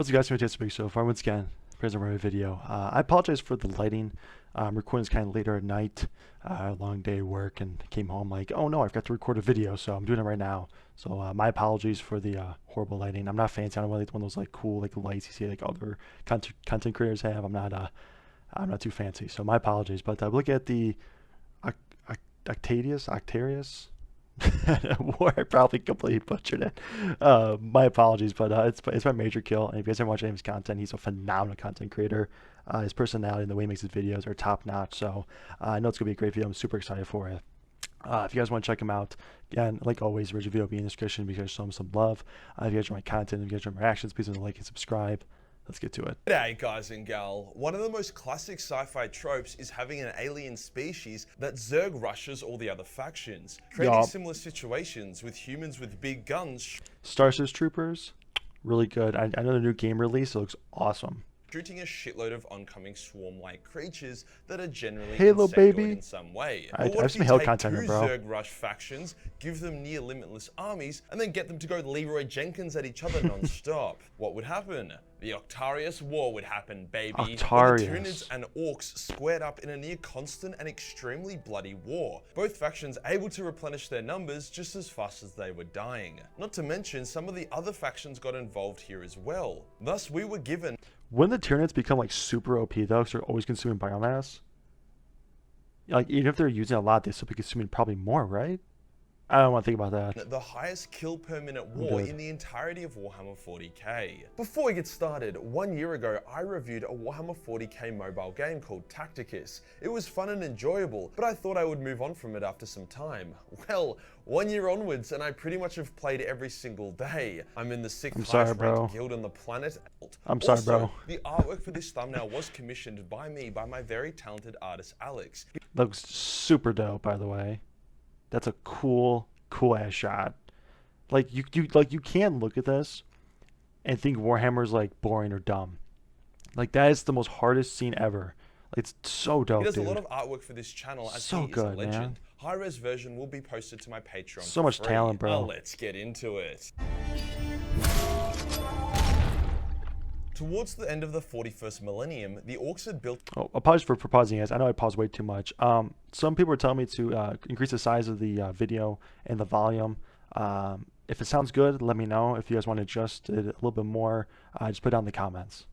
What's up guys, for today's big so far. Once again, present my video. I apologize for the lighting. Recording is kind of later at night, long day of work, and came home like, oh no, I forgot to record a video, so I'm doing it right now. So my apologies for the horrible lighting. I'm not fancy. I don't want one of those like cool like lights you see like other content creators have. I'm not too fancy, so my apologies. But look at the Octarius. War, I probably completely butchered it. My apologies, but it's my major kill. And if you guys ever watch his content, he's a phenomenal content creator. His personality and the way he makes his videos are top notch. So I know it's gonna be a great video. I'm super excited for it. If you guys want to check him out, again, like always, original video will be in the description. If you guys show him some love. If you guys enjoy my content, if you guys enjoy my reactions, please like and subscribe. Let's get to it. G'day guys and gal. One of the most classic sci-fi tropes is having an alien species that Zerg rushes all the other factions, creating similar situations with humans with big guns Star Troopers, really good. I know the new game release, it looks awesome. shooting a shitload of oncoming swarm-like creatures that are generally Halo, insectoid baby. in some way. I But what have if some you Halo take content two here, bro. Zerg rush factions, give them near limitless armies, and then get them to go Leroy Jenkins at each other non-stop? What would happen? The Octarius War would happen, baby. Where the Tyranids and Orcs squared up in a near constant and extremely bloody war. Both factions able to replenish their numbers just as fast as they were dying. Not to mention, some of the other factions got involved here as well. Thus, we were given... When the Tyranids become like super OP though, because they're always consuming biomass, like even if they're using a lot, they still be consuming probably more, right? I don't want to think about that. The highest kill per minute war in the entirety of Warhammer 40k. Before we get started, 1 year ago I reviewed a Warhammer 40k mobile game called Tacticus. It was fun and enjoyable, but I thought I would move on from it after some time. Well, 1 year onwards and I pretty much have played every single day. I'm in the 6th highest ranked guild on the planet. I'm sorry, bro. The artwork for this thumbnail was commissioned by me by my very talented artist Alex. Looks super dope, by the way. That's a cool ass shot. Like you can't look at this and think Warhammer's like boring or dumb. Like that is the most hardest scene ever. Like, it's so dope. He does dude. a lot of artwork for this channel as so he good, is a legend. man. High-res version will be posted to my Patreon. So much talent, bro. Now let's get into it. Towards the end of the 41st millennium, the Orcs had built... Oh, apologies for pausing, guys. I know I paused way too much. Some people are telling me to increase the size of the video and the volume. If it sounds good, let me know. If you guys want to adjust it a little bit more, just put it down in the comments.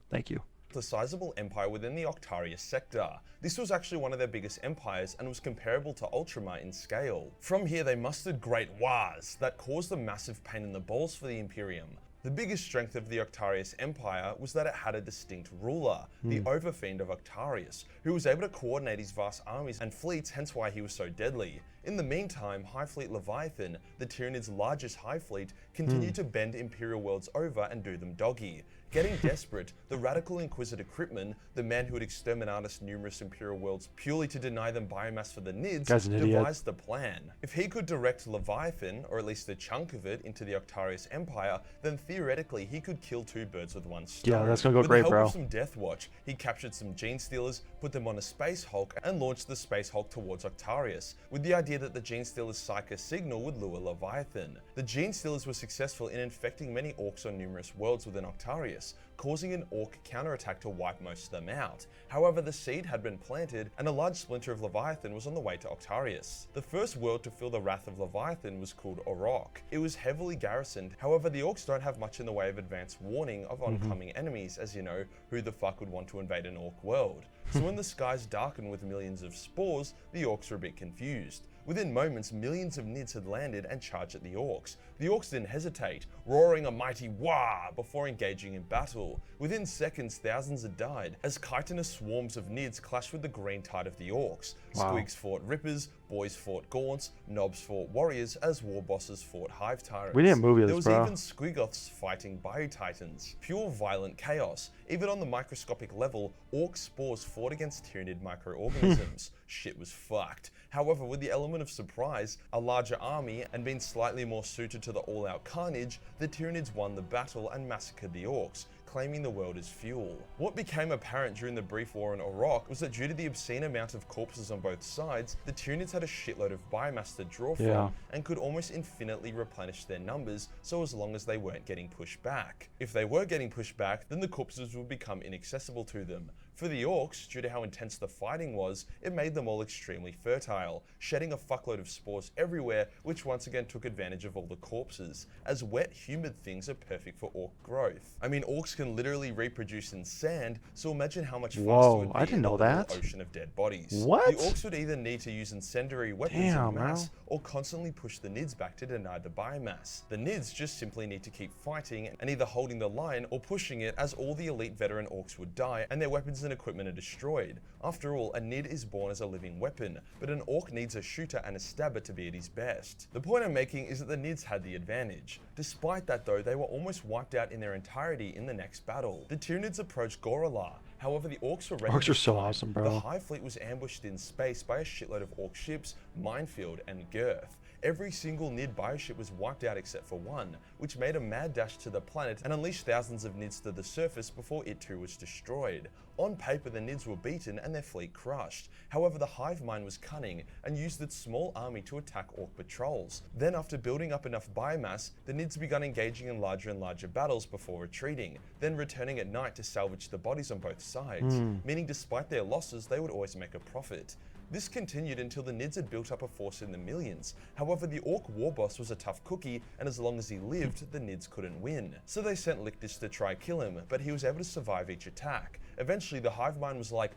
Thank you. A sizable empire within the Octarius sector. This was actually one of their biggest empires and was comparable to Ultramar in scale. From here they mustered great wars that caused a massive pain in the balls for the Imperium. The biggest strength of the Octarius Empire was that it had a distinct ruler, the Overfiend of Octarius, who was able to coordinate his vast armies and fleets, hence why he was so deadly. In the meantime, High Fleet Leviathan, the Tyranids' largest High Fleet, continued to bend Imperial worlds over and do them doggy. Getting desperate, the radical Inquisitor Crippman, the man who had exterminated numerous Imperial worlds purely to deny them biomass for the Nids, devised the plan. If he could direct Leviathan, or at least a chunk of it, into the Octarius Empire, then theoretically he could kill two birds with one stone. Yeah, that's gonna go great, bro. With the help of some Death Watch, he captured some Gene Stealers, put them on a Space Hulk, and launched the Space Hulk towards Octarius, with the idea that the Gene Stealer's Psyker signal would lure Leviathan. The Gene Stealers were successful in infecting many Orcs on numerous worlds within Octarius, causing an Orc counterattack to wipe most of them out. However, the seed had been planted, and a large splinter of Leviathan was on the way to Octarius. The first world to feel the wrath of Leviathan was called Orok. It was heavily garrisoned, however the Orcs don't have much in the way of advanced warning of oncoming enemies, as you know, who the fuck would want to invade an Orc world? So when the skies darkened with millions of spores, the Orcs were a bit confused. Within moments, millions of Nids had landed and charged at the Orcs. The Orcs didn't hesitate, roaring a mighty wah before engaging in battle. Within seconds, thousands had died, as chitinous swarms of Nids clashed with the green tide of the Orcs. Squigs fought Rippers, Boys fought Gaunts, Knobs fought Warriors, as War Bosses fought Hive Tyrants. We didn't move this, There was bro. even Squigoths fighting Biotitans. Pure violent chaos. Even on the microscopic level, Orc spores fought against Tyranid microorganisms. Shit was fucked. However, with the element of surprise, a larger army, and being slightly more suited to the all-out carnage, the Tyranids won the battle and massacred the Orcs, claiming the world as fuel. What became apparent during the brief war in Iraq was that due to the obscene amount of corpses on both sides, the Tyranids had a shitload of biomass to draw from and could almost infinitely replenish their numbers, so as long as they weren't getting pushed back. If they were getting pushed back, then the corpses would become inaccessible to them. For the Orcs, due to how intense the fighting was, it made them all extremely fertile, shedding a fuckload of spores everywhere, which once again took advantage of all the corpses, as wet, humid things are perfect for Orc growth. I mean, Orcs can literally reproduce in sand, so imagine how much faster it would be I didn't in know a little that. ocean of dead bodies. What? The Orcs would either need to use incendiary weapons en masse, or constantly push the Nids back to deny the biomass. The Nids just simply need to keep fighting and either holding the line or pushing it, as all the elite veteran Orcs would die and their weapons and equipment are destroyed. After all, a Nid is born as a living weapon, but an Orc needs a shooter and a stabber to be at his best. The point I'm making is that the Nids had the advantage. Despite that though, they were almost wiped out in their entirety in the next battle. The Tyranids approached Gorala. However, the Orcs were ready. Orcs are so awesome, bro. The Hive Fleet was ambushed in space by a shitload of Orc ships, minefield, and girth. Every single Nid bioship was wiped out except for one, which made a mad dash to the planet and unleashed thousands of Nids to the surface before it too was destroyed. On paper, the Nids were beaten and their fleet crushed. However, the Hive Mind was cunning and used its small army to attack Orc patrols. Then, after building up enough biomass, the Nids began engaging in larger and larger battles before retreating, then returning at night to salvage the bodies on both sides, meaning despite their losses, they would always make a profit. This continued until the Nids had built up a force in the millions. However, the Orc war boss was a tough cookie, and as long as he lived, the Nids couldn't win. So they sent Lictus to try kill him, but he was able to survive each attack. Eventually, the Hive Mind was like,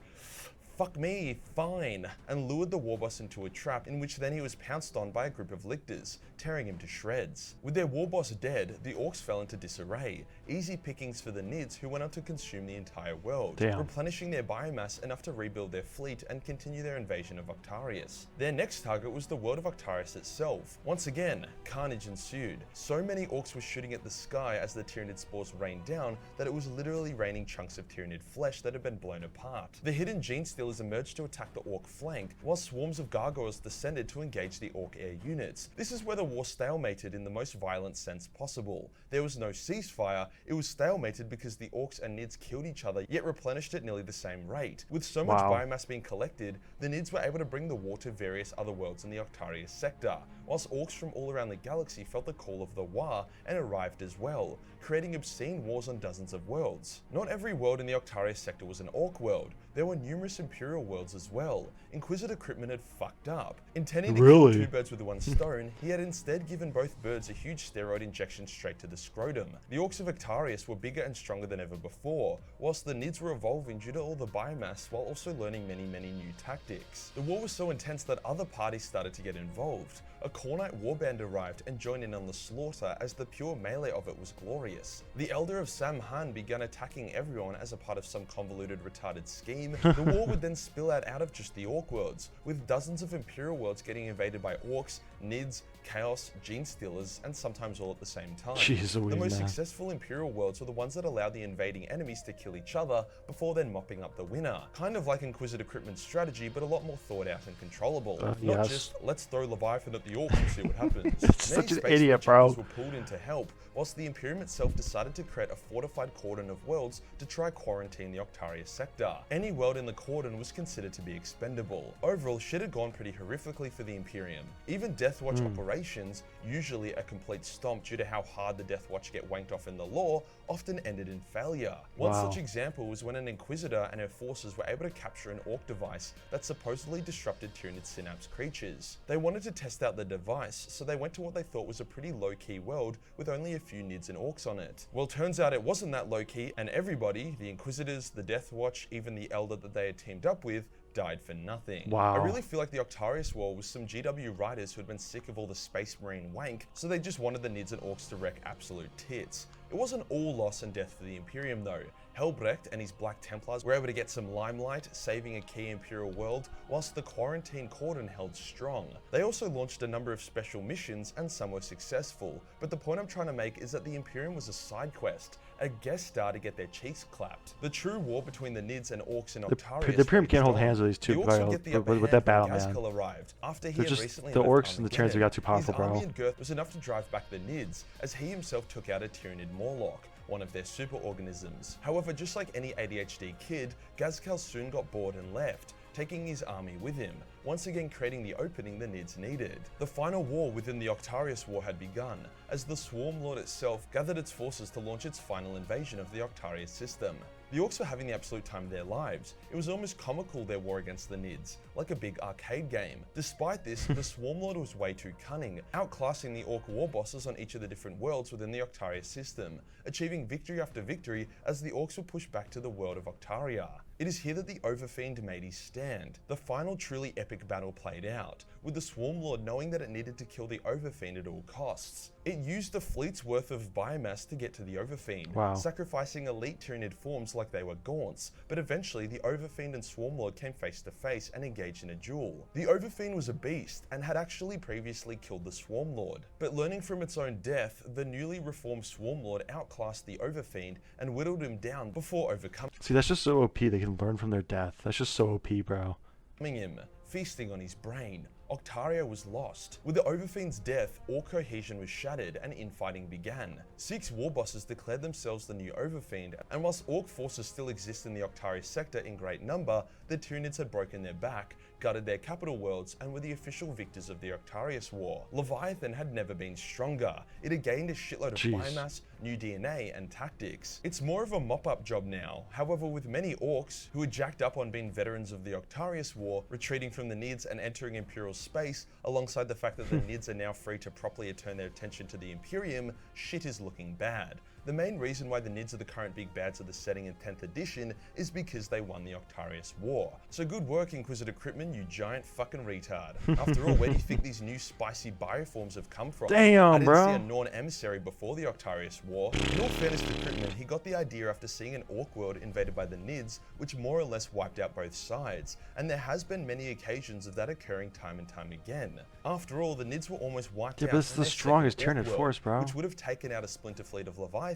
"Fuck me, fine," and lured the warboss into a trap in which then he was pounced on by a group of lictors, tearing him to shreds. With their warboss dead, the Orcs fell into disarray, easy pickings for the Nids, who went on to consume the entire world, replenishing their biomass enough to rebuild their fleet and continue their invasion of Octarius. Their next target was the world of Octarius itself. Once again, carnage ensued. So many Orcs were shooting at the sky as the Tyranid spores rained down that it was literally raining chunks of Tyranid flesh that had been blown apart. The hidden gene stealers emerged to attack the Orc flank, while swarms of gargoyles descended to engage the Orc air units. This is where the war stalemated in the most violent sense possible. There was no ceasefire, it was stalemated because the Orcs and Nids killed each other, yet replenished at nearly the same rate. With so much biomass being collected, the Nids were able to bring the war to various other worlds in the Octarius sector, whilst Orcs from all around the galaxy felt the call of the War and arrived as well, creating obscene wars on dozens of worlds. Not every world in the Octarius sector was an Orc world. There were numerous Imperial worlds as well. Inquisitor Cryptman had fucked up. Intending to kill two birds with one stone, he had instead given both birds a huge steroid injection straight to the scrotum. The Orcs of Octarius were bigger and stronger than ever before, whilst the Nids were evolving due to all the biomass while also learning many new tactics. The war was so intense that other parties started to get involved. A Khornite warband arrived and joined in on the slaughter, as the pure melee of it was glorious. The Elder of Samhan began attacking everyone as a part of some convoluted retarded scheme. The war would then spill out of just the Orc worlds, with dozens of Imperial worlds getting invaded by Orcs, Nids, Chaos, Gene Stealers, and sometimes all at the same time. The most successful Imperial worlds were the ones that allowed the invading enemies to kill each other before then mopping up the winner. Kind of like Inquisitor Cryptman's strategy, but a lot more thought out and controllable. Not just, let's throw Leviathan at the Orcs and see what happens. Such an idiot, bro. Were pulled in to help, whilst the Imperium itself decided to create a fortified cordon of worlds to try quarantine the Octarius sector. Any world in the cordon was considered to be expendable. Overall, shit had gone pretty horrifically for the Imperium. Even Deathwatch operations, usually a complete stomp due to how hard the Deathwatch get wanked off in the lore, often ended in failure. One such example was when an Inquisitor and her forces were able to capture an Orc device that supposedly disrupted Tyranid synapse creatures. They wanted to test out the device, so they went to what they thought was a pretty low-key world with only a few Nids and Orcs on it. Well, turns out it wasn't that low-key, and everybody, the Inquisitors, the Deathwatch, even the Elder that they had teamed up with, died for nothing. I really feel like the Octarius War was some GW writers who had been sick of all the Space Marine wank, so they just wanted the Nids and Orcs to wreck absolute tits. It wasn't all loss and death for the Imperium though. Helbrecht and his Black Templars were able to get some limelight, saving a key Imperial world, whilst the Quarantine Cordon held strong. They also launched a number of special missions, and some were successful, but the point I'm trying to make is that the Imperium was a side quest, a guest star to get their cheeks clapped. The true war between the Nids and Orcs in Octarius. The Imperium can't hold hands with these two, with that battle, man. Arrived after he had recently the Orcs and the Tyrannids got too powerful, his army bro. in girth was enough to drive back the Nids, as he himself took out a Tyranid Morlock, one of their superorganisms. However, just like any ADHD kid, Gazcal soon got bored and left, taking his army with him, once again creating the opening the Nids needed. The final war within the Octarius War had begun, as the Swarm Lord itself gathered its forces to launch its final invasion of the Octarius system. The Orcs were having the absolute time of their lives. It was almost comical their war against the Nids, like a big arcade game. Despite this, the Swarm Lord was way too cunning, outclassing the Orc war bosses on each of the different worlds within the Octarius system, achieving victory after victory as the Orcs were pushed back to the world of Octaria. It is here that the Overfiend made his stand. The final truly epic battle played out, with the Swarm Lord knowing that it needed to kill the Overfiend at all costs. It used a fleet's worth of biomass to get to the Overfiend, sacrificing elite Tyranid forms like they were gaunts, but eventually the Overfiend and Swarm Lord came face to face and engaged in a duel. The Overfiend was a beast and had actually previously killed the Swarm Lord, but learning from its own death, the newly reformed Swarm Lord outclassed the Overfiend and whittled him down before overcoming. See, that's just so OP. They can learn from their death. That's just so OP, bro. Him, feasting on his brain. Octaria was lost. With the Overfiend's death, all cohesion was shattered and infighting began. 6 war bosses declared themselves the new Overfiend, and whilst Orc forces still exist in the Octarius sector in great number, the Tyranids had broken their back, gutted their capital worlds, and were the official victors of the Octarius War. Leviathan had never been stronger. It had gained a shitload of biomass, new DNA, and tactics. It's more of a mop-up job now. However, with many Orcs, who had jacked up on being veterans of the Octarius War, retreating from the Nids and entering Imperial space, alongside the fact that the Nids are now free to properly turn their attention to the Imperium, shit is looking bad. The main reason why the Nids are the current big bads of the setting in 10th edition is because they won the Octarius War. So good work, Inquisitor Cryptman, you giant fucking retard. After all, where do you think these new spicy bioforms have come from? Damn, I didn't bro. see a Norn emissary before the Octarius War. In all fairness to Cryptman, he got the idea after seeing an Orc world invaded by the Nids, which more or less wiped out both sides, and there has been many occasions of that occurring time and time again. After all, the Nids were almost wiped out. But it's the strongest Tyranid force, bro. Which would have taken out a splinter fleet of Leviathan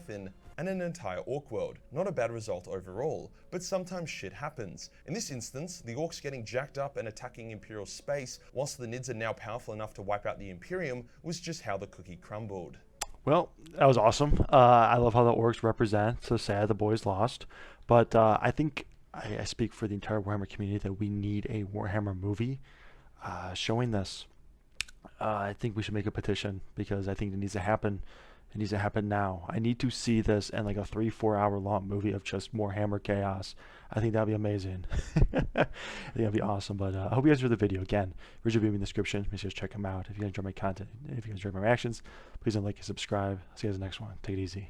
and an entire Orc world. Not a bad result overall, but sometimes shit happens. In this instance, the Orcs getting jacked up and attacking Imperial space, whilst the Nids are now powerful enough to wipe out the Imperium, was just how the cookie crumbled. Well, that was awesome. I love how the Orcs represent. So sad the boys lost. But I think I speak for the entire Warhammer community that we need a Warhammer movie showing this. I think we should make a petition because I think it needs to happen. It needs to happen now. I need to see this in like a 3-4 hour long movie of just Warhammer chaos. I think that'd be amazing. I think that'd be awesome. But I hope you guys enjoyed the video. Again, original video in the description. Make sure to check them out. If you guys enjoy my content, if you guys enjoy my reactions, please don't like and subscribe. I'll see you guys in the next one. Take it easy.